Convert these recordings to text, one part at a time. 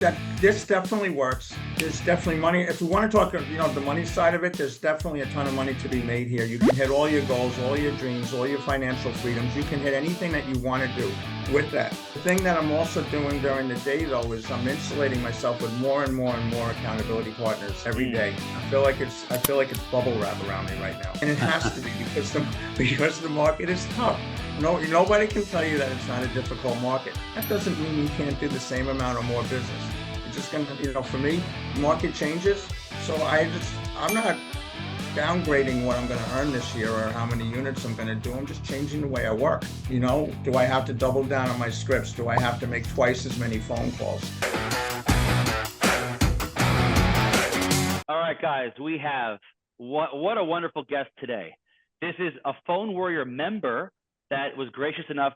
That this definitely works. There's definitely money. If we want to talk, the money side of it, there's definitely a ton of money to be made here. You can hit all your goals, all your dreams, all your financial freedoms. You can hit anything that you want to do with that. The thing that I'm also doing during the day, though, is I'm insulating myself with more and more and more accountability partners every day. I feel like it's bubble wrap around me right now, and it has to be because the market is tough. No, nobody can tell you that it's not a difficult market. That doesn't mean you can't do the same amount or more business. It's just gonna, for me, market changes. So I'm not downgrading what I'm gonna earn this year or how many units I'm gonna do. I'm just changing the way I work. Do I have to double down on my scripts? Do I have to make twice as many phone calls? All right, guys, we have what a wonderful guest today. This is a Phone Warrior member that was gracious enough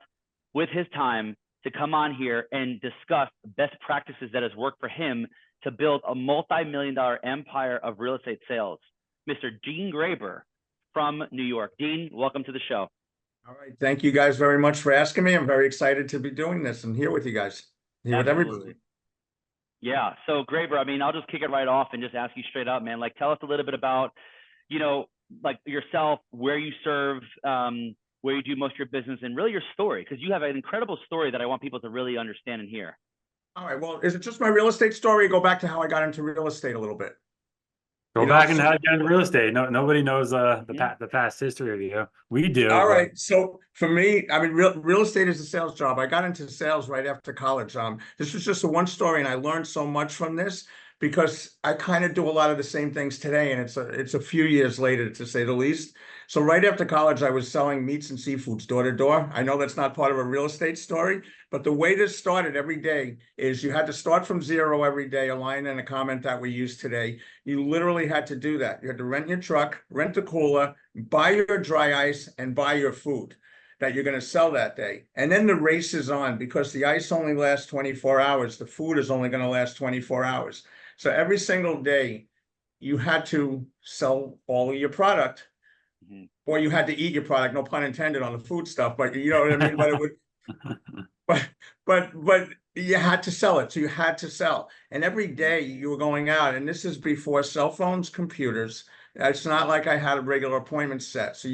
with his time to come on here and discuss best practices that has worked for him to build a multi-million-dollar empire of real estate sales. Mr. Dean Graber from New York. Dean, welcome to the show. All right. Thank you guys very much for asking me. I'm very excited to be doing this and here with you guys, here with everybody. Yeah. So Graber, I'll just kick it right off and just ask you straight up, man, tell us a little bit about, yourself, where you serve, where you do most of your business, and really your story, because you have an incredible story that I want people to really understand and hear. All right. Well, is it just my real estate story, or go back to how I got into real estate a little bit? Go back and how you got into real estate. Nobody knows the past history of you. We do. All right. So for me, real estate is a sales job. I got into sales right after college. This was just a one story, and I learned so much from this because I kind of do a lot of the same things today, and it's a few years later, to say the least. So right after college, I was selling meats and seafoods door to door. I know that's not part of a real estate story, but the way this started every day is you had to start from zero every day, a line and a comment that we use today. You literally had to do that. You had to rent your truck, rent the cooler, buy your dry ice, and buy your food that you're going to sell that day. And then the race is on, because the ice only lasts 24 hours. The food is only going to last 24 hours. So every single day you had to sell all of your product. Or you had to eat your product, no pun intended on the food stuff, but you know what I mean? But it would, but you had to sell it. So you had to sell. And every day you were going out, and this is before cell phones, computers. It's not like I had a regular appointment set. So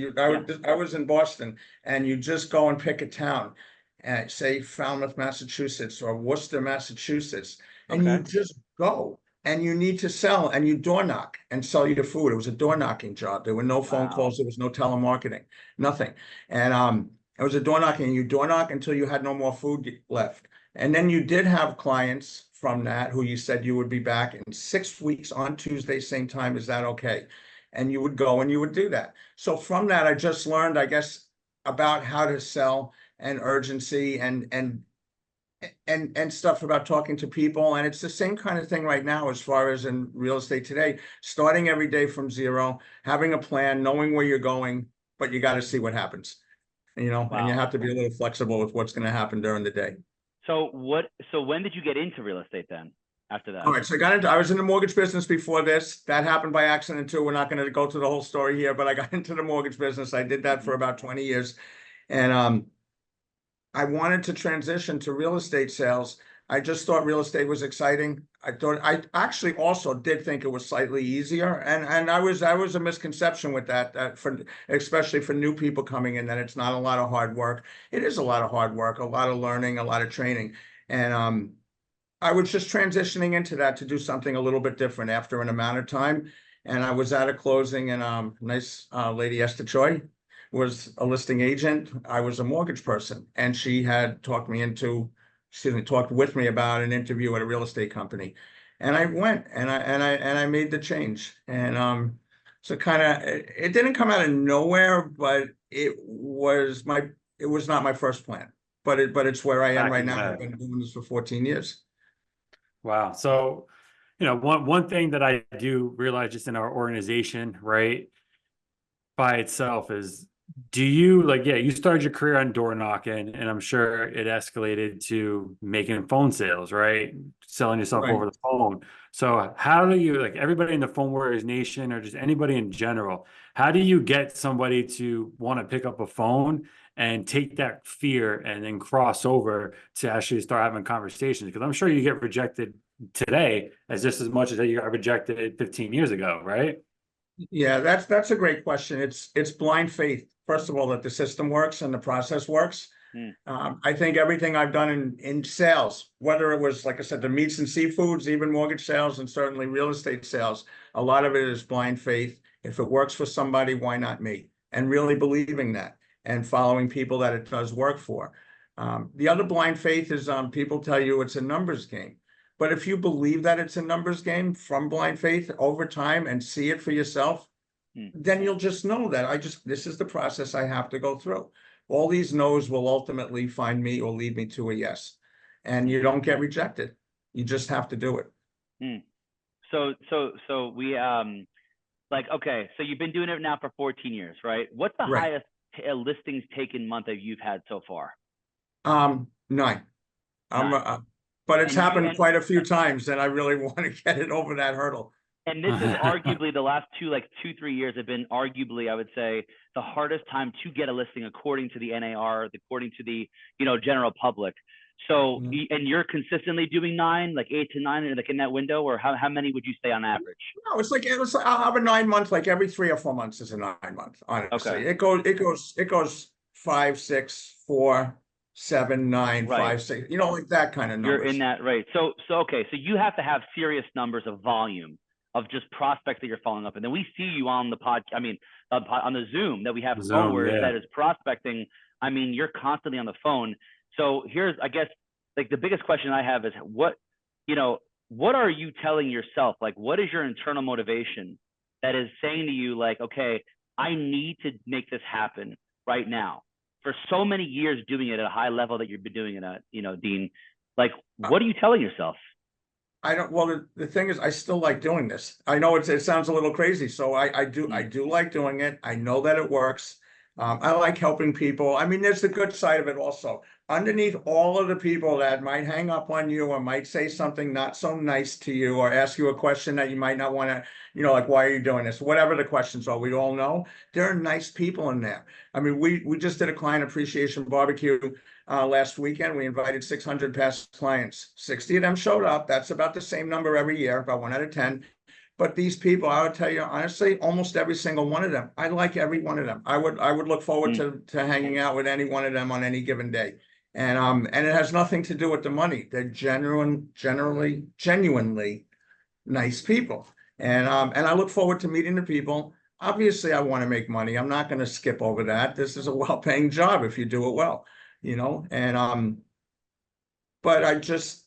I was in Boston, and you just go and pick a town, and say Falmouth, Massachusetts, or Worcester, Massachusetts, and you just go. And you need to sell, and you door knock and sell your food. It was a door knocking job. There were no phone calls. There was no telemarketing, nothing. And it was a door knocking, and you door knock until you had no more food left. And then you did have clients from that who you said you would be back in 6 weeks on Tuesday, same time. Is that okay? And you would go and you would do that. So from that, I just learned, I guess, about how to sell and urgency and stuff about talking to people. And it's the same kind of thing right now as far as in real estate today, starting every day from zero, having a plan, knowing where you're going, but you got to see what happens, and you have to be a little flexible with what's going to happen during the day. So when did you get into real estate then after that? All right. So I was in the mortgage business before this. That happened by accident too. We're not going to go to the whole story here, but I got into the mortgage business. I did that for about 20 years. And, I wanted to transition to real estate sales. I just thought real estate was exciting. I actually also did think it was slightly easier. And I was a misconception with that, especially for new people coming in, that it's not a lot of hard work. It is a lot of hard work, a lot of learning, a lot of training. And I was just transitioning into that to do something a little bit different after an amount of time. And I was at a closing, and nice lady, Esther Choi, was a listing agent. I was a mortgage person, and she had talked with me about an interview at a real estate company, and I went and I made the change. And so it didn't come out of nowhere, but it was not my first plan, but it's where I am right now. I've been doing this for 14 years. Wow. So, one thing that I do realize just in our organization, right, by itself is, do you you started your career on door knocking, and I'm sure it escalated to making phone sales, right? Selling yourself over the phone. So how do you, everybody in the Phone Warriors Nation, or just anybody in general, how do you get somebody to want to pick up a phone and take that fear and then cross over to actually start having conversations? Because I'm sure you get rejected today as just as much as you got rejected 15 years ago, right? Yeah, that's a great question. It's blind faith, first of all, that the system works and the process works. Mm. I think everything I've done in sales, whether it was, like I said, the meats and seafoods, even mortgage sales, and certainly real estate sales, a lot of it is blind faith. If it works for somebody, why not me? And really believing that and following people that it does work for. The other blind faith is people tell you it's a numbers game. But if you believe that it's a numbers game from blind faith over time and see it for yourself, Mm. then you'll just know that this is the process I have to go through. All these no's will ultimately find me or lead me to a yes. And you don't get rejected. You just have to do it. Mm. So we like, okay, so you've been doing it now for 14 years, right? What's the Right. highest listings taken month that you've had so far? 9. I'm, 9. but it's And you happened quite a few times, and I really want to get it over that hurdle. and this is arguably the last 2-3 years have been arguably, I would say, the hardest time to get a listing according to the NAR, according to the general public. So, and you're consistently doing 9, like 8 to 9, like in that window, or how many would you say on average? No, it's like I'll have a 9 month, like every 3 or 4 months is a 9 month, honestly. Okay. It goes 5, 6, 4, 7, 9, Right. 5, 6, like that kind of You're in numbers. that, right? So okay, so you have to have serious numbers of volume of just prospects that you're following up, and then we see you on the on the Zoom that we have Zoom, forward yeah. that is prospecting. I mean, you're constantly on the phone. So here's, I guess, like the biggest question I have is what are you telling yourself? Like, what is your internal motivation that is saying to you, like, okay, I need to make this happen right now? For so many years doing it at a high level that you've been doing it at, Dean, like, what are you telling yourself? I don't, well, the thing is, I still like doing this. I know it sounds a little crazy. So I do like doing it. I know that it works. I like helping people. I mean, there's the good side of it also. Underneath all of the people that might hang up on you or might say something not so nice to you or ask you a question that you might not want to, like, why are you doing this? Whatever the questions are, we all know there are nice people in there. I mean, we just did a client appreciation barbecue last weekend. We invited 600 past clients. 60 of them showed up. That's about the same number every year, about 1 out of 10. But these people, I would tell you honestly, almost every single one of them. I like every one of them. I would look forward to hanging out with any one of them on any given day. And it has nothing to do with the money. They're genuinely nice people. And I look forward to meeting the people. Obviously, I want to make money. I'm not going to skip over that. This is a well-paying job if you do it well, and but I just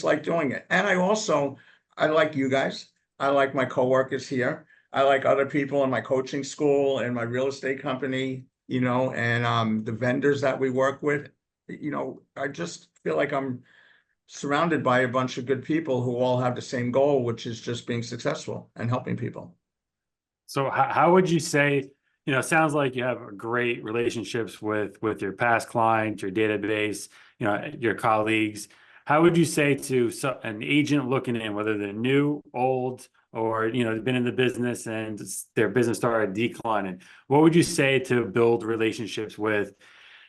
like doing it. And I like you guys. I like my coworkers here. I like other people in my coaching school and my real estate company, and the vendors that we work with. I just feel like I'm surrounded by a bunch of good people who all have the same goal, which is just being successful and helping people. So how would you say, it sounds like you have great relationships with your past clients, your database, your colleagues. How would you say to an agent looking in, whether they're new, old, or, they've been in the business and their business started declining, what would you say to build relationships with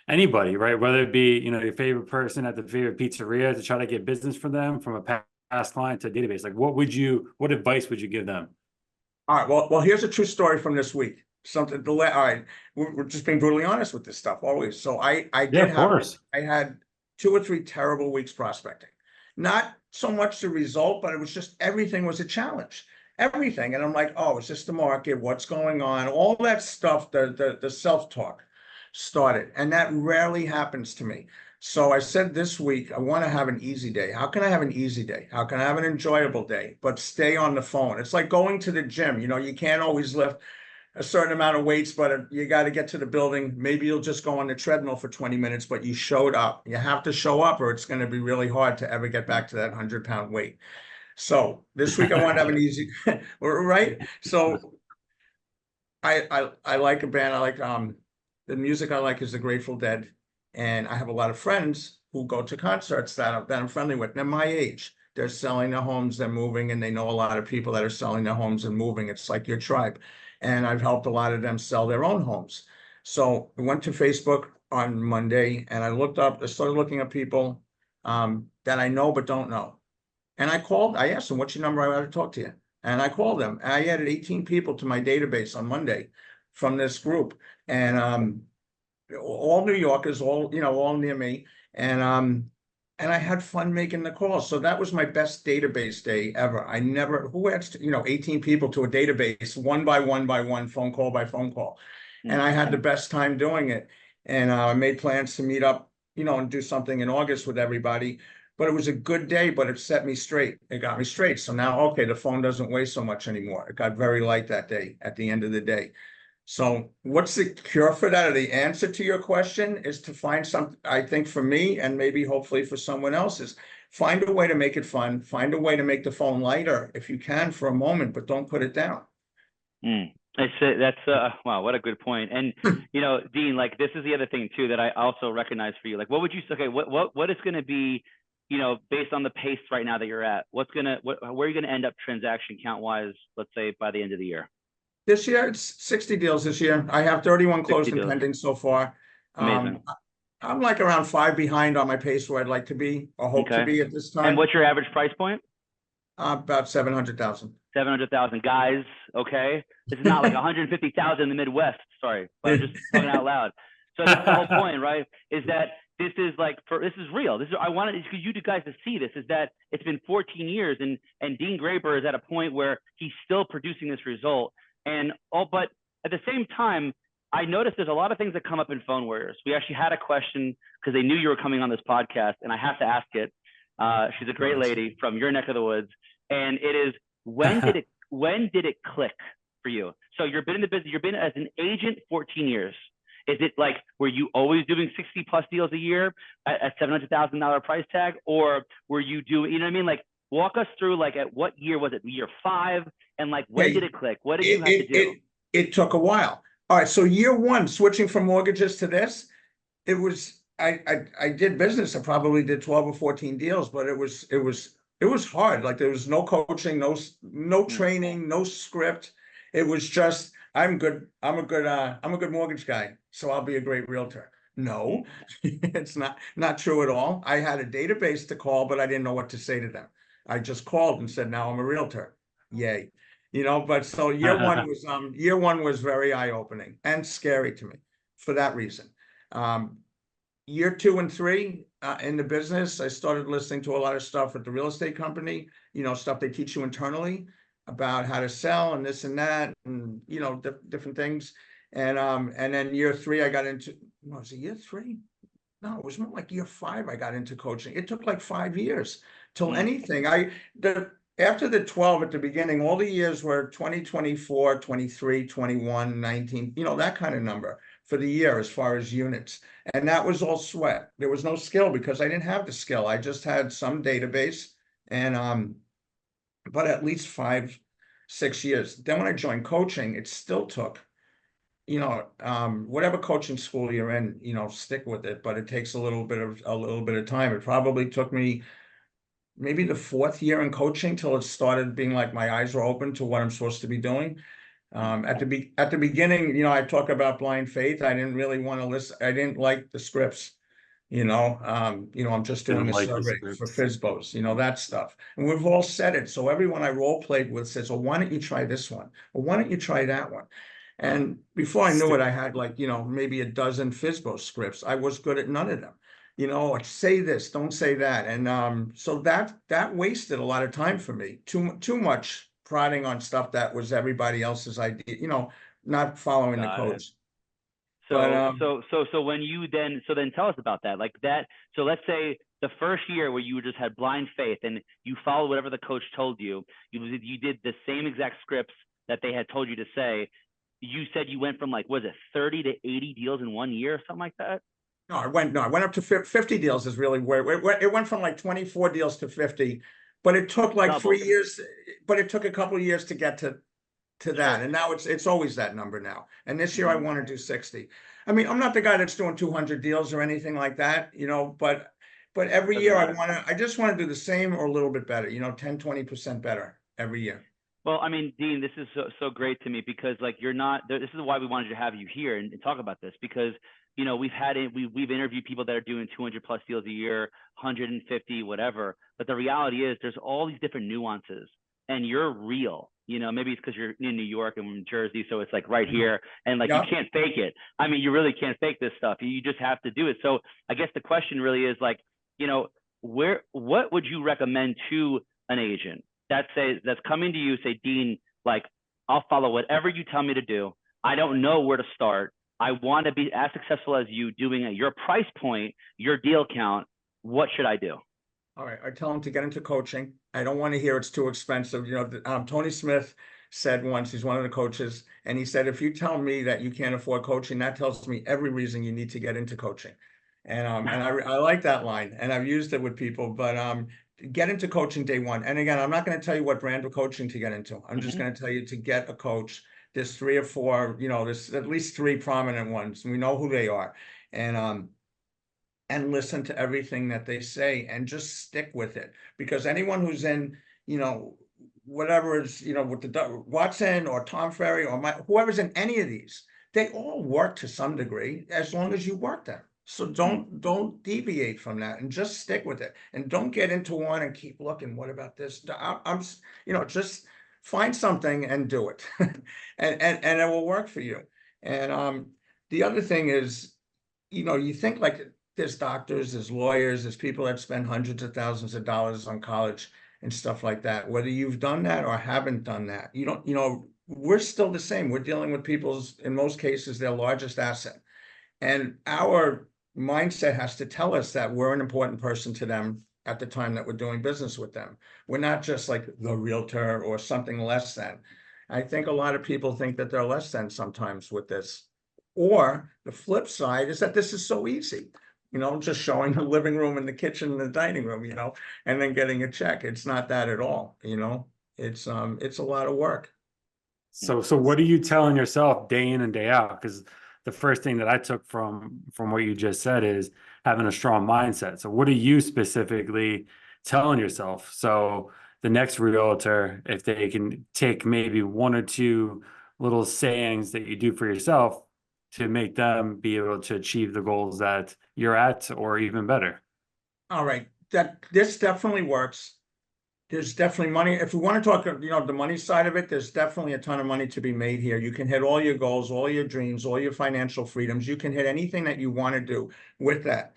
anybody, right? Whether it be, your favorite person at the favorite pizzeria to try to get business for them from a past client to a database? Like, what advice would you give them? All right. Well, here's a true story from this week. All right. We're just being brutally honest with this stuff always. So I had 2 or 3 terrible weeks prospecting. Not so much the result, but it was just everything was a challenge. Everything. And I'm like, oh, it's just the market. What's going on? All that stuff, the self-talk started. And that rarely happens to me. So I said this week, I want to have an easy day. How can I have an easy day? How can I have an enjoyable day, but stay on the phone? It's like going to the gym. You can't always lift a certain amount of weights, but you got to get to the building. Maybe you'll just go on the treadmill for 20 minutes, but you showed up. You have to show up or it's going to be really hard to ever get back to that 100-pound weight. So this week I want to have an easy, right? So I like a band. I like the music I like is the Grateful Dead. And I have a lot of friends who go to concerts that I'm friendly with. They're my age. They're selling their homes, they're moving, and they know a lot of people that are selling their homes and moving. It's like your tribe. And I've helped a lot of them sell their own homes. So I went to Facebook on Monday and I started looking at people that I know but don't know. And I asked them, what's your number? I want to talk to you. And I called them. And I added 18 people to my database on Monday from this group. And all New Yorkers, all near me. And I had fun making the calls. So that was my best database day ever. I never, who adds, 18 people to a database, one by one, phone call by phone call. And I had the best time doing it. And I made plans to meet up, and do something in August with everybody. But it was a good day, but it set me straight. It got me straight. So now, okay, the phone doesn't weigh so much anymore. It got very light that day at the end of the day. So what's the cure for that? Or the answer to your question is to find something, I think for me, and maybe hopefully for someone else, is find a way to make it fun. Find a way to make the phone lighter if you can for a moment, but don't put it down. That's wow, what a good point. And Dean, like this is the other thing too that I also recognize for you. Like, what would you say? Okay, what is going to be, based on the pace right now that you're at? Where are you going to end up transaction count wise? Let's say by the end of the year. This year, it's 60 deals this year. I have 31 closed and deals. pending so far. Amazing. I'm like around 5 behind on my pace where I'd like to be or hope to be at this time. And what's your average price point? About 700,000. 700,000 guys. Okay. This is not like 150,000 in the Midwest. Sorry, but I'm just talking out loud. So that's the whole point, right? Is that this is real. I wanted you guys to see this, is that it's been 14 years and Dean Graber is at a point where he's still producing this result. But at the same time, I noticed there's a lot of things that come up in Phone Warriors. We actually had a question because they knew you were coming on this podcast, and I have to ask it. She's a great lady from your neck of the woods, and it is, when did it click for you? So you've been in the business, you've been as an agent 14 years. Is it like, were you always doing 60 plus deals a year at $700,000 price tag, or were you doing, what I mean? Like, walk us through, like, at what year was it? Year 5, and like, when did it click? What did you have to do? It took a while. All right, so year 1, switching from mortgages to this, it was, I did business. I probably did 12 or 14 deals, but it was hard. Like, there was no coaching, no training, no script. It was just, I'm a good mortgage guy, so I'll be a great realtor. No, it's not true at all. I had a database to call, but I didn't know what to say to them. I just called and said, now I'm a realtor. Yay. But so year one was very eye-opening and scary to me for that reason. Year 2 and 3 in the business, I started listening to a lot of stuff at the real estate company, stuff they teach you internally about how to sell and this and that, and different things. And then year 3, I got into, was it year 3? No, it was more like year 5 I got into coaching. It took like 5 years till anything. After the 12 at the beginning, all the years were 20, 24, 23, 21, 19, that kind of number for the year as far as units. And that was all sweat. There was no skill because I didn't have the skill. I just had some database, and but at least 5, 6 years. Then when I joined coaching, it still took, whatever coaching school you're in, stick with it, but it takes a little bit of time. It probably took me maybe the 4th year in coaching till it started being like my eyes were open to what I'm supposed to be doing. At the beginning, I talk about blind faith. I didn't really want to listen. I didn't like the scripts. I'm just doing a survey for FSBOs, that stuff. And we've all said it. So everyone I role played with says, well, why don't you try this one? Or why don't you try that one? And before I knew it, I had like, maybe a dozen FSBO scripts. I was good at none of them. Say this, don't say that. And so that wasted a lot of time for me. Too much prodding on stuff that was everybody else's idea, not following the codes. So when you then tell us about that, like that. So let's say the first year where you just had blind faith and you followed whatever the coach told you, you did the same exact scripts that they had told you to say. You said you went from like, was it 30 to 80 deals in 1 year or something like that? No, I went up to 50 deals is really where it went from like 24 deals to 50, but it took like 3 years, but it took a couple of years to get to that. And now it's always that number now. And this year I want to do 60. I mean, I'm not the guy that's doing 200 deals or anything like that, but every year I just want to do the same or a little bit better, 10, 20% better every year. Well, I mean, Dean, this is so great to me because like this is why we wanted to have you here and talk about this, because you know, we've interviewed people that are doing 200 plus deals a year, 150, whatever. But the reality is there's all these different nuances, and you're real. You know, maybe it's because you're in New York and we're in Jersey, so it's like right here, and like you Yeah. can't fake it. I mean, you really can't fake this stuff. You just have to do it. So I guess the question really is like, you know, what would you recommend to an agent that's coming to you, say, Dean, like, I'll follow whatever you tell me to do. I don't know where to start. I want to be as successful as you, doing at your price point, your deal count. What should I do? All right, I tell them to get into coaching. I don't want to hear it's too expensive. You know, Tony Smith said once, he's one of the coaches, and he said, if you tell me that you can't afford coaching, that tells me every reason you need to get into coaching. And I like that line, and I've used it with people. But get into coaching day one. And again, I'm not going to tell you what brand of coaching to get into. I'm just going to tell you to get a coach. There's 3 or 4, you know, there's at least 3 prominent ones. We know who they are, and listen to everything that they say and just stick with it. Because anyone who's in, you know, whatever is, you know, with the Watson or Tom Ferry or whoever's in any of these, they all work to some degree as long as you work them. So don't deviate from that and just stick with it, and don't get into one and keep looking. What about this? I'm you know, just find something and do it, and it will work for you. And the other thing is, you know, you think like there's doctors, there's lawyers, there's people that spend hundreds of thousands of dollars on college and stuff like that. Whether you've done that or haven't done that, you don't, you know, we're still the same. We're dealing with people's, in most cases, their largest asset. And our mindset has to tell us that we're an important person to them at the time that we're doing business with them. We're not just like the realtor or something less than. I think a lot of people think that they're less than sometimes with this. Or the flip side is that this is so easy, you know, just showing the living room and the kitchen and the dining room, you know, and then getting a check. It's not that at all, you know. It's a lot of work. So what are you telling yourself day in and day out? Because the first thing that I took from what you just said is having a strong mindset. So what are you specifically telling yourself? So the next realtor, if they can take maybe 1 or 2 little sayings that you do for yourself to make them be able to achieve the goals that you're at, or even better. All right, this definitely works. There's definitely money. If we want to talk, you know, the money side of it, there's definitely a ton of money to be made here. You can hit all your goals, all your dreams, all your financial freedoms. You can hit anything that you want to do with that.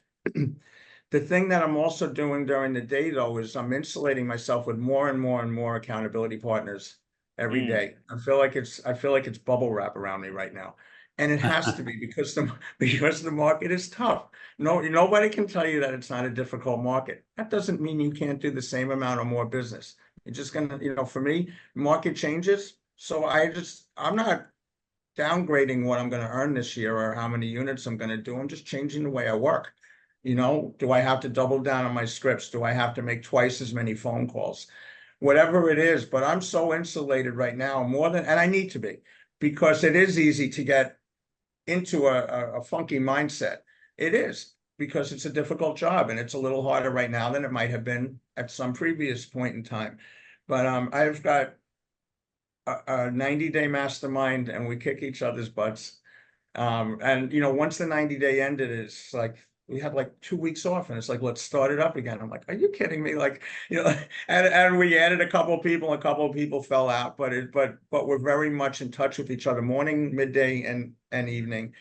The thing that I'm also doing during the day, though, is I'm insulating myself with more and more and more accountability partners every day. I feel like it's bubble wrap around me right now. And it has to be because the market is tough. No, nobody can tell you that it's not a difficult market. That doesn't mean you can't do the same amount or more business. You're just gonna, you know, for me, market changes. So I'm not downgrading what I'm gonna earn this year or how many units I'm gonna do. I'm just changing the way I work. You know, do I have to double down on my scripts? Do I have to make twice as many phone calls? Whatever it is, but I'm so insulated right now, more than, and I need to be, because it is easy to get into a funky mindset. It is, because it's a difficult job and it's a little harder right now than it might have been at some previous point in time. But I've got a 90-day mastermind and we kick each other's butts. And you know, once the 90-day ended, it's like we had like 2 weeks off, and it's like, let's start it up again. I'm like, are you kidding me? Like, you know, and we added a couple of people fell out, but we're very much in touch with each other, morning, midday, and evening.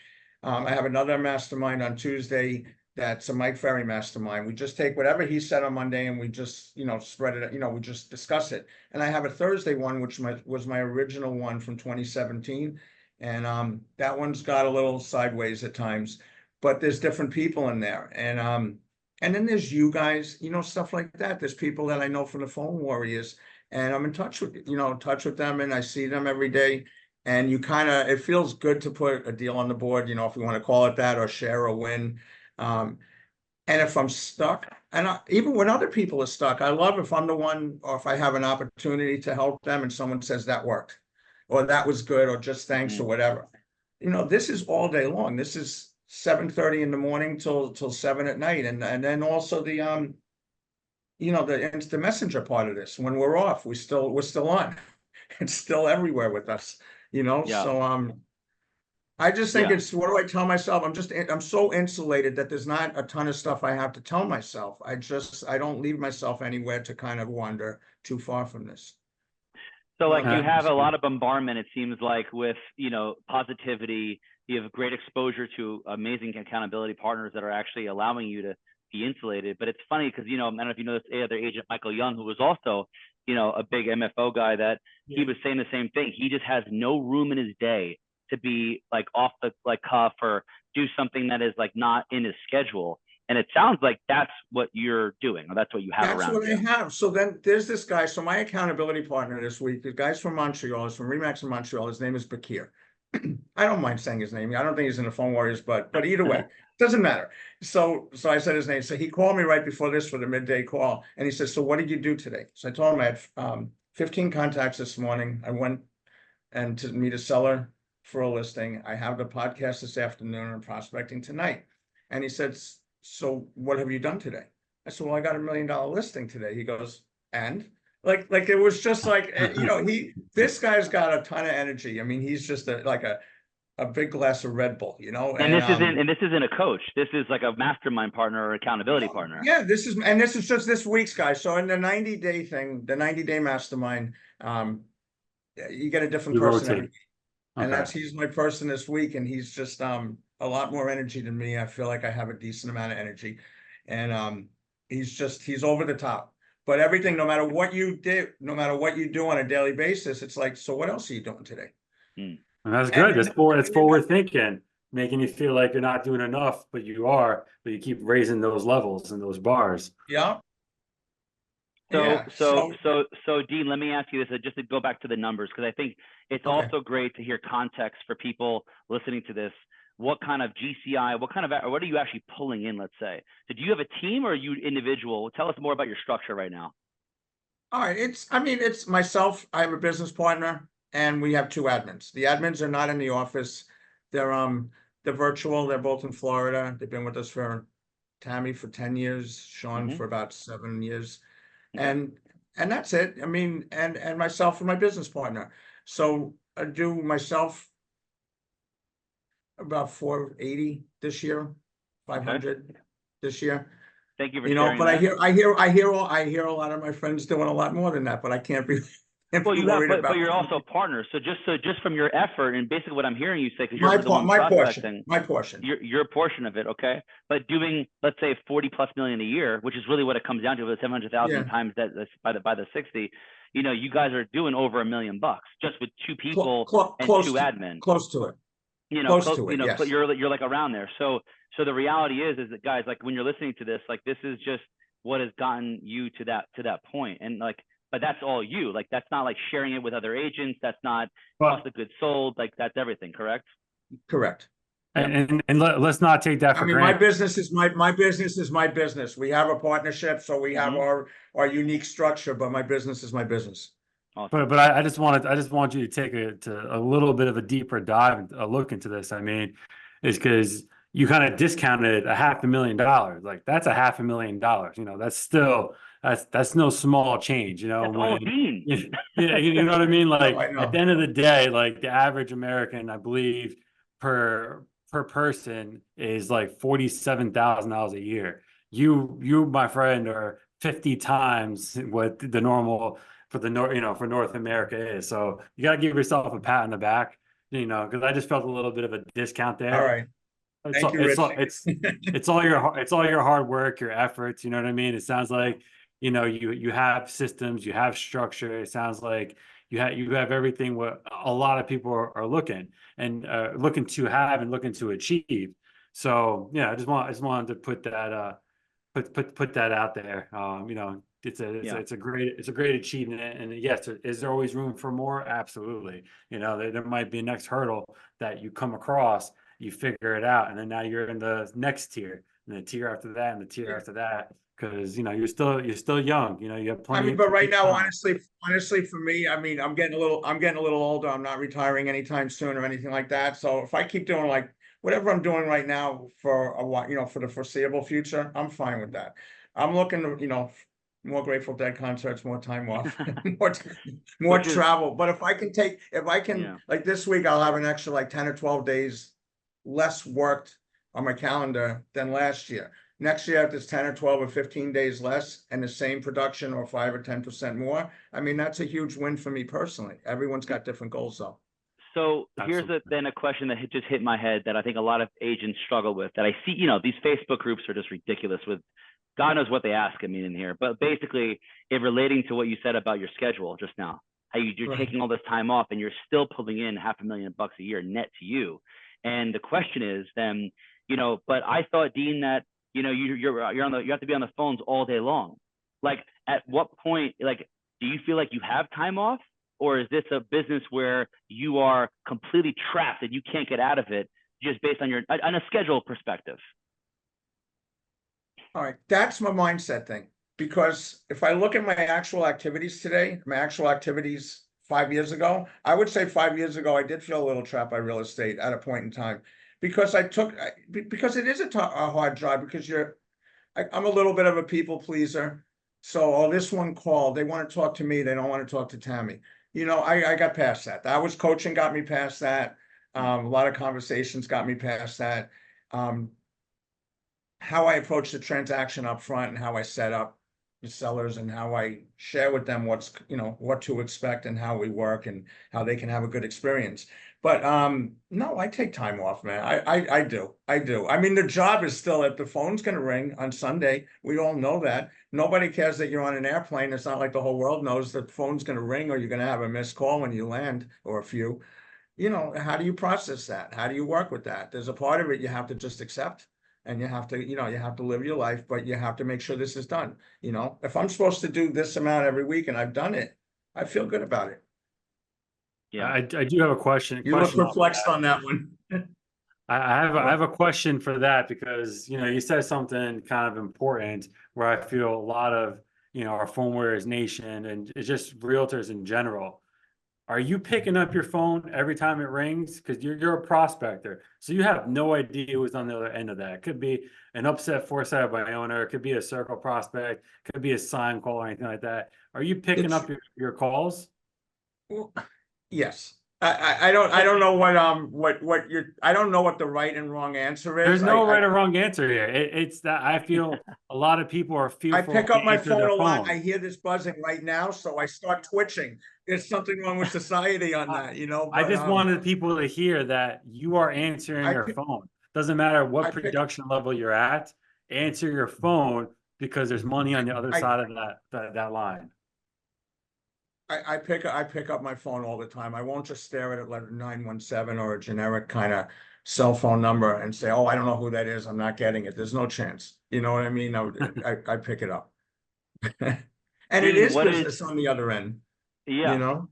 I have another mastermind on Tuesday. That's a Mike Ferry mastermind. We just take whatever he said on Monday and we just, you know, spread it, you know, we just discuss it. And I have a Thursday one, which was my original one from 2017. And that one's got a little sideways at times, but there's different people in there. And then there's you guys, you know, stuff like that. There's people that I know from the Phone Warriors, and I'm in touch with, you know, in touch with them, and I see them every day. And you kind of, it feels good to put a deal on the board, you know, if you want to call it that, or share a win. And if I'm stuck, and even when other people are stuck, I love if I'm the one, or if I have an opportunity to help them and someone says that worked, or that was good, or just thanks, or whatever. You know, this is all day long. This is 7:30 in the morning till 7 at night. And then also the you know, the messenger part of this. When we're off, we're still on. It's still everywhere with us, you know. Yeah. So I just think Yeah. it's, what do I tell myself? I'm so insulated that there's not a ton of stuff I have to tell myself. I don't leave myself anywhere to kind of wander too far from this. So like Not you that have a much. lot of bombardment, it seems like, with, positivity. You have great exposure to amazing accountability partners that are actually allowing you to be insulated. But it's funny because, I don't know if you know this other agent, Michael Young, who was also, a big MFO guy, that he Yeah. was saying the same thing. He just has no room in his day to be like off the like cuff or do something that is like not in his schedule. And it sounds like that's what you're doing, or that's what you have That's around what I you. have. So then there's this guy. So my accountability partner this week, the guy's from Montreal, he's from Remax in Montreal. His name is Bakir. I don't mind saying his name. I don't think he's in the Phone Warriors, but either way, doesn't matter. So I said his name. So he called me right before this for the midday call, and he said, "So what did you do today?" So I told him I had 15 contacts this morning. I went and to meet a seller for a listing. I have the podcast this afternoon and prospecting tonight. And he said, "So what have you done today?" I said, "Well, I got $1 million listing today." He goes, "And?" Like it was just like, this guy's got a ton of energy. I mean, he's just like a big glass of Red Bull, And this isn't a coach. This is like a mastermind partner or accountability partner. yeah, this is just this week's guy. So in the 90-day thing, the 90-day mastermind, you get a different You person every rotate. week. And Okay. he's my person this week, and he's just a lot more energy than me. I feel like I have a decent amount of energy, and he's over the top. But everything, no matter what you do on a daily basis, it's like, so what else are you doing today? Mm. And that's And good. That's forward thinking, making you feel like you're not doing enough, but you are, but you keep raising those levels and those bars. yeah, So, yeah. so, so, so, Dean, let me ask you this, just to go back to the numbers, because I think it's Okay. also great to hear context for people listening to this. What kind of GCI, what are you actually pulling in, let's say? So do you have a team or are you individual? Tell us more about your structure right now. All right, it's myself. I have a business partner, and we have two admins. The admins are not in the office. They're virtual. They're both in Florida. They've been with us Tammy for 10 years, Sean for about 7 years. Okay. And that's it. I mean, and myself and my business partner. So I do myself about 480 this year, Okay. 500 this year. Thank you for sharing But that. I hear a lot of my friends doing a lot more than that, but I can't be Well, you have, worried about but you're also partners. So just from your effort, and basically what I'm hearing you say, because my you're the one prospecting, portion. your portion of it, okay? But doing, let's say, 40+ million a year, which is really what it comes down to, with 700,000 Yeah. times that by the 60, you guys are doing over $1 million just with two people and two admin. Close to it. Close to it, yes. You're like around there. So the reality is that, guys, like when you're listening to this, like this is just what has gotten you to that point, and like, but that's all you. Like that's not like sharing it with other agents. That's not cost of goods sold. Like that's everything, correct? Correct. And let's not take that for I mean, my granted. business is my business. We have a partnership, so we have our unique structure, but my business is my business. Awesome. But I just want you to take a little bit of a deeper dive, a look into this. I mean, is because you kind of discounted $500,000. Like that's $500,000. That's no small change. That's all Dean. You know what I mean? Like I know. at the end of the day, like the average American, I believe per person is like $47,000 a year. You, my friend, are 50 times what the normal for for North America is. So you got to give yourself a pat on the back, because I just felt a little bit of a discount there. All right. Thank you, Rich. It's all your hard work, your efforts. You know what I mean? It sounds like, you have systems, you have structure. It sounds like you have everything what a lot of people are looking to have and looking to achieve. So yeah, I just wanted to put that put that out there. It's a great achievement, and yes, is there always room for more? Absolutely. There might be a next hurdle that you come across, you figure it out, and then now you're in the next tier, and the tier after that, and the tier after that, because you're still young. You have plenty. I mean, but right now, time. honestly, for me, I mean, I'm getting a little older. I'm not retiring anytime soon or anything like that. So if I keep doing like whatever I'm doing right now for a while, for the foreseeable future, I'm fine with that. I'm looking to, more Grateful Dead concerts, more time off, more, more Which is- travel. But if I can, Yeah. like this week, I'll have an extra like 10 or 12 days less worked on my calendar than last year. Next year, if there's 10 or 12 or 15 days less and the same production or 5 or 10% more, I mean, that's a huge win for me personally. Everyone's got different goals though. So here's Absolutely. then a question that just hit my head that I think a lot of agents struggle with, that I see, these Facebook groups are just ridiculous with God knows what they ask. I mean, in here, but basically it relating to what you said about your schedule just now, how you're Right. taking all this time off and you're still pulling in $500,000 a year net to you. And the question is then, but I thought, Dean, that, you have to be on the phones all day long. Like at what point, like, do you feel like you have time off? Or is this a business where you are completely trapped and you can't get out of it just based on on a schedule perspective? All right, that's my mindset thing. Because if I look at my actual activities today, my actual activities 5 years ago, I would say 5 years ago, I did feel a little trapped by real estate at a point in time. Because because it is a hard job, because I'm a little bit of a people pleaser. So, oh, this one call, they want to talk to me, they don't want to talk to Tammy. I got past that. I was coaching, got me past that. A lot of conversations got me past that. How I approach the transaction up front and how I set up the sellers and how I share with them what to expect and how we work and how they can have a good experience. But no, I take time off, man. I do. I mean, the job is still the phone's gonna ring on Sunday. We all know that. Nobody cares that you're on an airplane. It's not like the whole world knows the phone's gonna ring or you're gonna have a missed call when you land or a few. How do you process that? How do you work with that? There's a part of it you have to just accept. And you have to live your life, but you have to make sure this is done. If I'm supposed to do this amount every week and I've done it, I feel good about it. Yeah. I do have a question. You look Question off perplexed that. on that one. I have a question for that, because you said something kind of important where I feel a lot of our phone warriors nation and it's just realtors in general. Are you picking up your phone every time it rings? Because you're a prospector, so you have no idea who's on the other end of that. It could be an upset foresight by owner, it could be a circle prospect, could be a sign call or anything like that. Are you picking It's- up your calls? Well, yes. I don't know what I don't know what the right and wrong answer There's is. no right or wrong answer here. It's that I feel a lot of people are I fearful pick to up my answer phone their a lot. I phone. hear this buzzing right now, so I start twitching. There's something wrong with society on that, I but just wanted people to hear that you are answering I your pick phone. Doesn't matter what I pick production level you're at, answer your phone, because there's money on the other I side of that line. I pick up my phone all the time. I won't just stare at it like 917 or a generic kind of cell phone number and say, "Oh, I don't know who that is. I'm not getting it." There's no chance. You know what I mean? I pick it up, and it Dean, is what is, business on the other end. You yeah, know,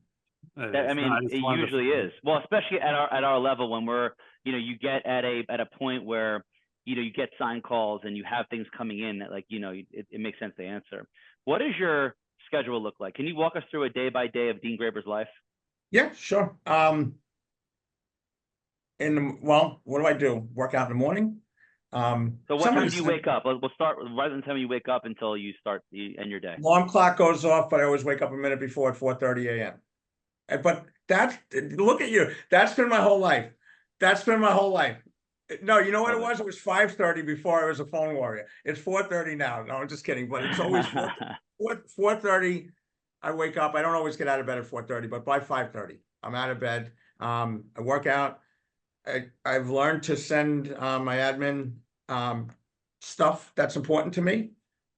It's not. it It's usually wonderful. is. Well, especially at our level when we're, you get at a point where, you get sign calls and you have things coming in that, like, it makes sense to answer. What does your schedule look like? Can you walk us through a day by day of Dean Graber's life? yeah, sure. What do I do? Work out in the morning. So what time Somebody do you said wake up? We'll start right from the time you wake up until you end your day. alarm clock goes off, but I always wake up a minute before at 4:30 a.m. But look at you. That's been my whole life. That's been my whole life. No, you know what it was? It was 5:30 before I was a phone warrior. It's 4:30 now. No, I'm just kidding. But it's always 4:30. I wake up. I don't always get out of bed at 4:30, but by 5:30, I'm out of bed. I work out. I've learned to send my admin stuff that's important to me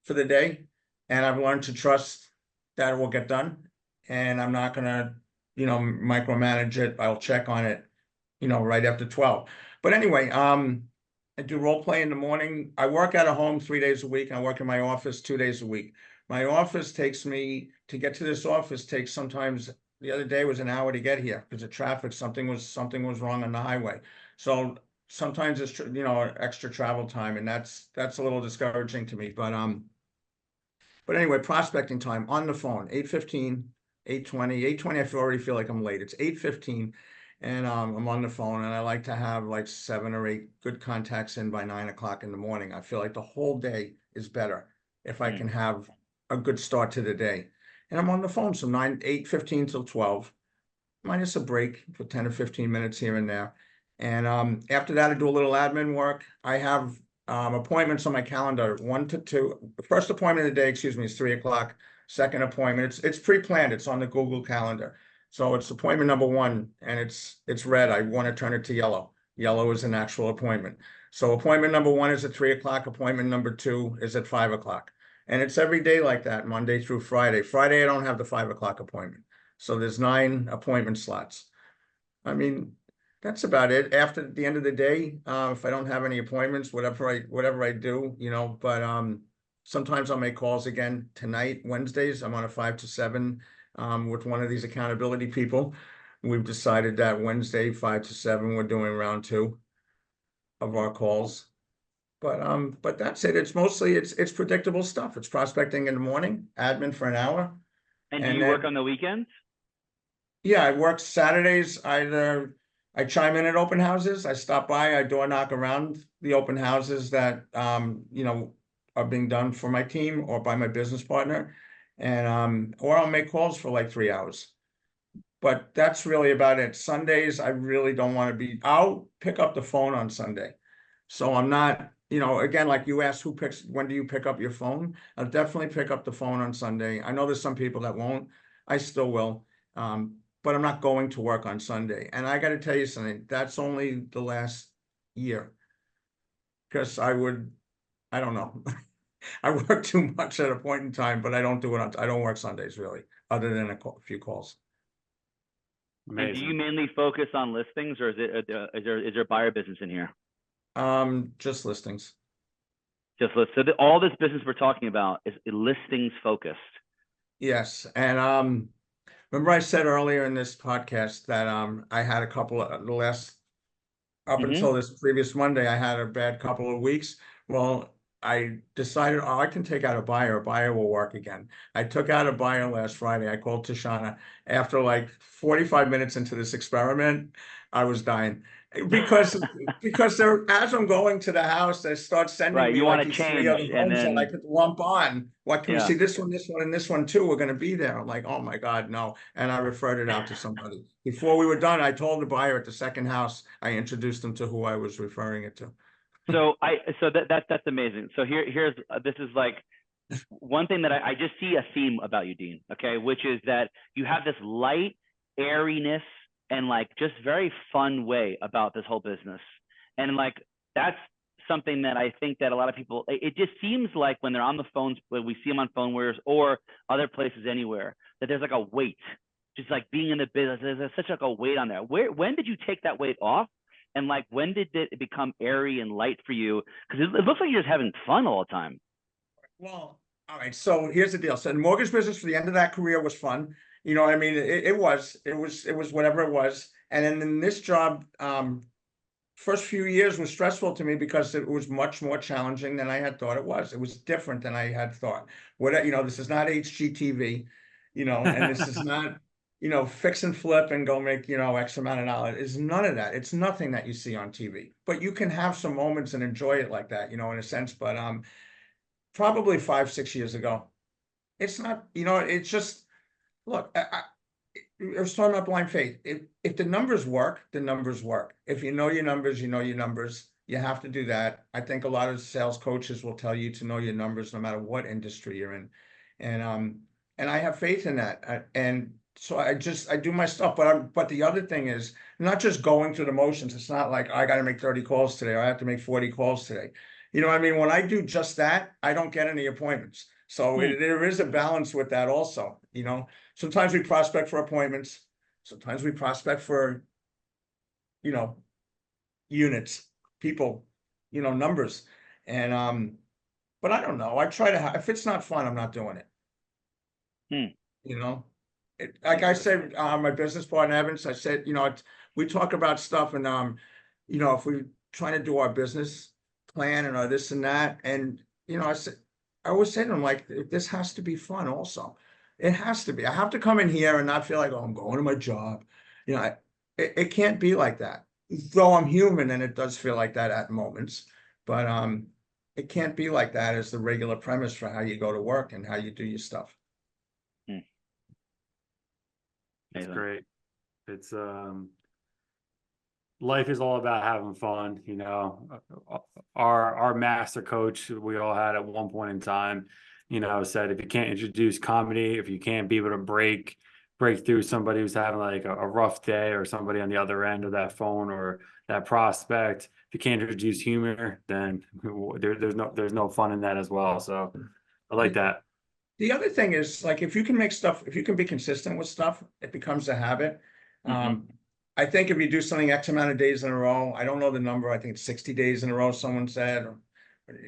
for the day, and I've learned to trust that it will get done. And I'm not gonna, micromanage it. I'll check on it, right after 12. But anyway, I do role play in the morning. I work out of home 3 days a week. I work in my office 2 days a week. My office takes me to get to this office takes sometimes. The other day was an hour to get here because of traffic. Something was wrong on the highway. So sometimes it's extra travel time, and that's a little discouraging to me. But anyway, prospecting time on the phone, 8:15, 8:20, 8:20. I already feel like I'm late. It's 8:15, and I'm on the phone, and I like to have like 7 or 8 good contacts in by 9 o'clock in the morning. I feel like the whole day is better if I can have a good start to the day. And I'm on the phone from 8:15 till 12, minus a break for 10 or 15 minutes here and there. And after that, I do a little admin work. I have appointments on my calendar, 1 to 2. The first appointment of the day, excuse me, is 3 o'clock. Second appointment, it's pre-planned. It's on the Google Calendar. So it's appointment number 1, and it's red. I want to turn it to yellow. Yellow is an actual appointment. So appointment number 1 is at 3 o'clock. Appointment number 2 is at 5 o'clock. And it's every day like that, Monday through Friday. Friday, I don't have the 5 o'clock appointment. So there's 9 appointment slots. I mean, that's about it. After the end of the day, if I don't have any appointments, whatever I do, but sometimes I'll make calls again tonight, Wednesdays. I'm on a 5 to 7 with one of these accountability people. We've decided that Wednesday, 5 to 7, we're doing round 2 of our calls. But that's it. It's mostly it's predictable stuff. It's prospecting in the morning, admin for an hour. And do And you work then- on the weekends? Yeah, I work Saturdays. Either I chime in at open houses. I stop by, I door knock around the open houses that are being done for my team or by my business partner. And or I'll make calls for like 3 hours. But that's really about it. Sundays, I really don't want to be. I'll pick up the phone on Sunday. So I'm not, again, like you asked, when do you pick up your phone? I'll definitely pick up the phone on Sunday. I know there's some people that won't. I still will. But I'm not going to work on Sunday. And I got to tell you something, that's only the last year. Because I don't know. I work too much at a point in time, but I don't work Sundays really, other than a few calls. And do you Amazing. mainly focus on listings, or is there buyer business in here? Just listings. Just list. So all this business we're talking about is listings focused. Yes. And remember I said earlier in this podcast that I had a couple of up until this previous Monday, I had a bad couple of weeks. Well, I decided, I can take out a buyer. A buyer will work again. I took out a buyer last Friday. I called Tashana. After like 45 minutes into this experiment, I was dying. Because as I'm going to the house, they start sending me You like want to these 3 change, other and homes that I then could lump on. What can we Yeah. see? This one, and this one too. We're going to be there. I'm like, oh my God, no. And I referred it out to somebody. Before we were done, I told the buyer at the second house, I introduced them to who I was referring it to. so that's amazing. So here's this is like one thing that I just see a theme about you, Dean. Okay, which is that you have this light airiness and like just very fun way about this whole business, and like that's something that I think that a lot of people. It just seems like when they're on the phones, when we see them on phone warriors or other places anywhere, that there's like a weight, just like being in the business. There's such like a weight on there. When did you take that weight off? And like, when did it become airy and light for you? Because it looks like you're just having fun all the time. Well, all right. So here's the deal. So the mortgage business for the end of that career was fun. You know what I mean? It was whatever it was. And then in this job, first few years was stressful to me because it was much more challenging than I had thought it was. It was different than I had thought. This is not HGTV, and this is not, fix and flip and go make, X amount of dollars. It's none of that. It's nothing that you see on TV. But you can have some moments and enjoy it like that, in a sense. But probably 5, 6 years ago. It's not, it's just, look, I was talking about blind faith. If the numbers work, the numbers work. If you know your numbers, you know your numbers. You have to do that. I think a lot of sales coaches will tell you to know your numbers no matter what industry you're in. And I have faith in that. And so I do my stuff. But the other thing is not just going through the motions. It's not like I got to make 30 calls today or I have to make 40 calls today. You know what I mean? When I do just that, I don't get any appointments. So there is a balance with that also, Sometimes we prospect for appointments. Sometimes we prospect for, units, people, numbers. And, but I don't know. I try to if it's not fun, I'm not doing it. Like I said, my business partner, Evans, I said, we talk about stuff and, if we're trying to do our business plan and this and that. And, I always say to them, like, this has to be fun also. It has to be. I have to come in here and not feel like, oh, I'm going to my job. It can't be like that. Though I'm human and it does feel like that at moments. But it can't be like that as the regular premise for how you go to work and how you do your stuff. It's Amazing. great. It's life is all about having fun, you know. Our master coach we all had at one point in time, you know, said if you can't introduce comedy, if you can't be able to break through somebody who's having like a rough day, or somebody on the other end of that phone or that prospect, if you can't introduce humor, then there's no fun in that as well. So I like that. The other thing is, like, if you can make stuff, if you can be consistent with stuff, it becomes a habit. I think if you do something X amount of days in a row, I don't know the number, I think it's 60 days in a row, someone said. Or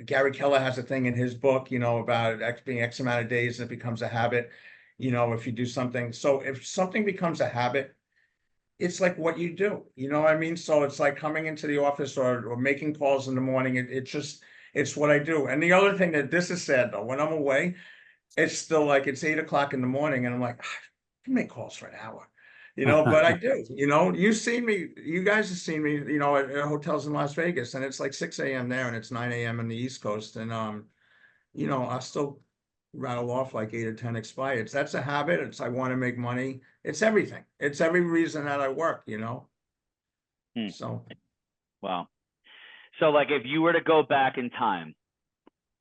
Gary Keller has a thing in his book, you know, about X being X amount of days and it becomes a habit, you know, if you do something. So if something becomes a habit, it's like what you do, you know what I mean? So it's like coming into the office or making calls in the morning. It's what I do. And the other thing that this is sad though, when I'm away, it's still like it's 8 o'clock in the morning and I'm like, I can make calls for an hour, you know, but I do, you know, you guys have seen me, you know, at hotels in Las Vegas, and it's like 6 a.m. there and it's 9 a.m. on the East Coast. And, you know, I still rattle off like 8 or 10 expireds. That's a habit. I want to make money. It's everything. It's every reason that I work, you know? So. Wow. So like if you were to go back in time,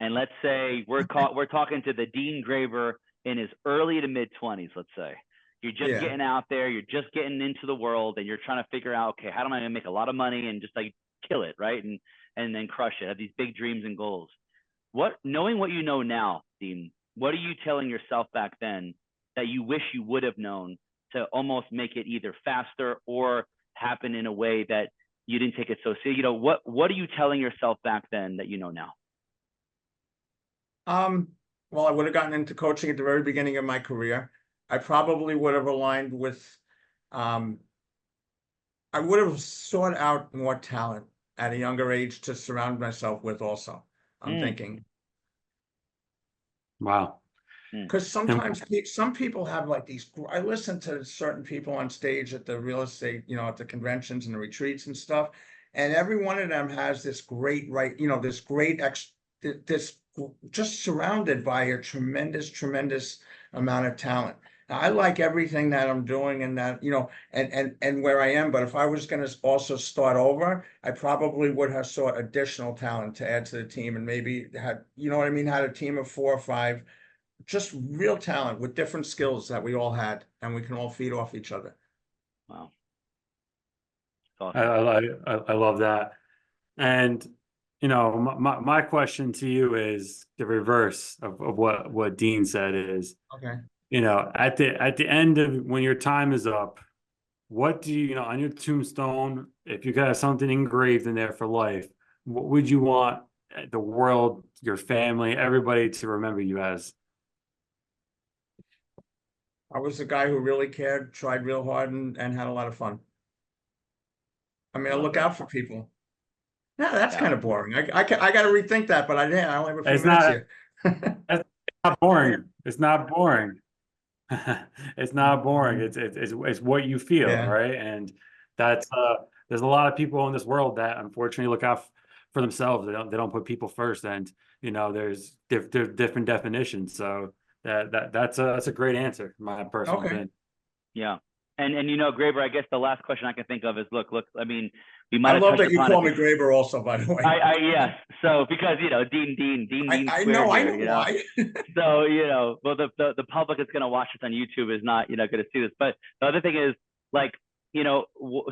and let's say we're talking to the Dean Graber in his early to mid 20s, let's say. You're just getting out there, you're just getting into the world, and you're trying to figure out, okay, how am I gonna make a lot of money and just like kill it, right? And then crush it, have these big dreams and goals. Knowing what you know now, Dean, what are you telling yourself back then that you wish you would have known to almost make it either faster or happen in a way that you didn't take it so seriously? You know, what are you telling yourself back then that you know now? Well, I would have gotten into coaching at the very beginning of my career. I probably would have aligned with, I would have sought out more talent at a younger age to surround myself with also. I'm thinking. Wow. Because sometimes some people have like these, I listen to certain people on stage at the real estate, you know, at the conventions and the retreats and stuff. And every one of them has this great, you know, this great, this just surrounded by a tremendous amount of talent. Now, I like everything that I'm doing and that, you know, and where I am. But if I was going to also start over, I probably would have sought additional talent to add to the team and maybe had, you know what I mean, had a team of 4 or 5, just real talent with different skills that we all had, and we can all feed off each other. Wow. Awesome. I love that. And you know, my question to you is the reverse of what Dean said is, Okay. you know, at the end of when your time is up, what do you know, on your tombstone, if you could have something engraved in there for life, what would you want the world, your family, everybody to remember you as? I was a guy who really cared, tried real hard, and had a lot of fun. I mean, I look out for people. Yeah, that's kind of boring. I got to rethink that, but I only have a few It's minutes not, here. it's not boring. It's not boring. It's not boring. It's what you feel, Yeah. right? And that's there's a lot of people in this world that unfortunately look out for themselves. They don't put people first, and you know, there's different definitions. So that's a great answer, in my personal Okay. opinion. Yeah. And you know, Graber, I guess the last question I can think of is look, I mean, we might I have love touched that you upon call it. me Graber also, by the way. Yes. So because you know, Dean I squared know here, you know. why. So, you know, well the public that's gonna watch this on YouTube is not, you know, gonna see this. But the other thing is, like, you know,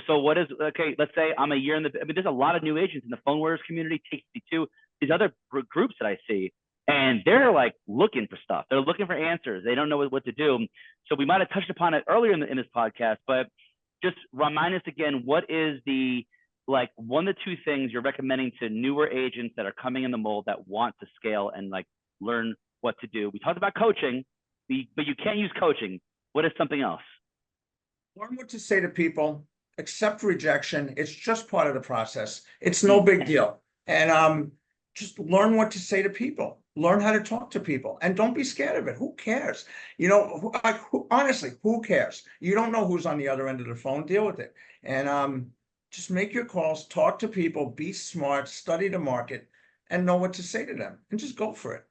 so what is, okay, let's say I'm a year in I mean, there's a lot of new agents in the phone warriors community, TXT2, these other groups that I see, and they're like looking for stuff. They're looking for answers. They don't know what to do. So we might have touched upon it earlier in this podcast, but just remind us again, what is the, like, 1 to 2 things you're recommending to newer agents that are coming in the mold that want to scale and like learn what to do? We talked about coaching, but you can't use coaching. What is something else? Learn what to say to people, accept rejection. It's just part of the process. It's no big deal. And just learn what to say to people. Learn how to talk to people, and don't be scared of it. Who cares? You know, honestly, who cares? You don't know who's on the other end of the phone. Deal with it. And just make your calls, talk to people, be smart, study the market, and know what to say to them and just go for it.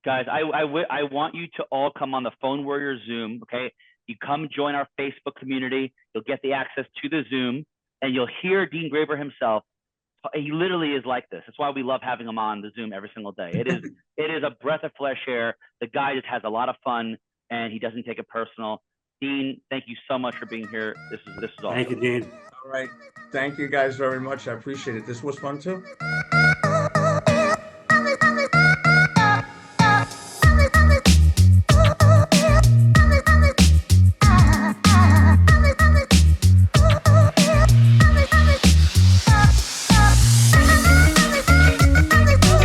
Guys, I want you to all come on the Phone Warrior Zoom, okay? You come join our Facebook community. You'll get the access to the Zoom, and you'll hear Dean Graber himself. He literally is like this. That's why we love having him on the Zoom every single day. It is a breath of fresh air. The guy just has a lot of fun, and he doesn't take it personal. Dean, thank you so much for being here. This is awesome. Thank you, Dean. All right. Thank you guys very much. I appreciate it. This was fun too.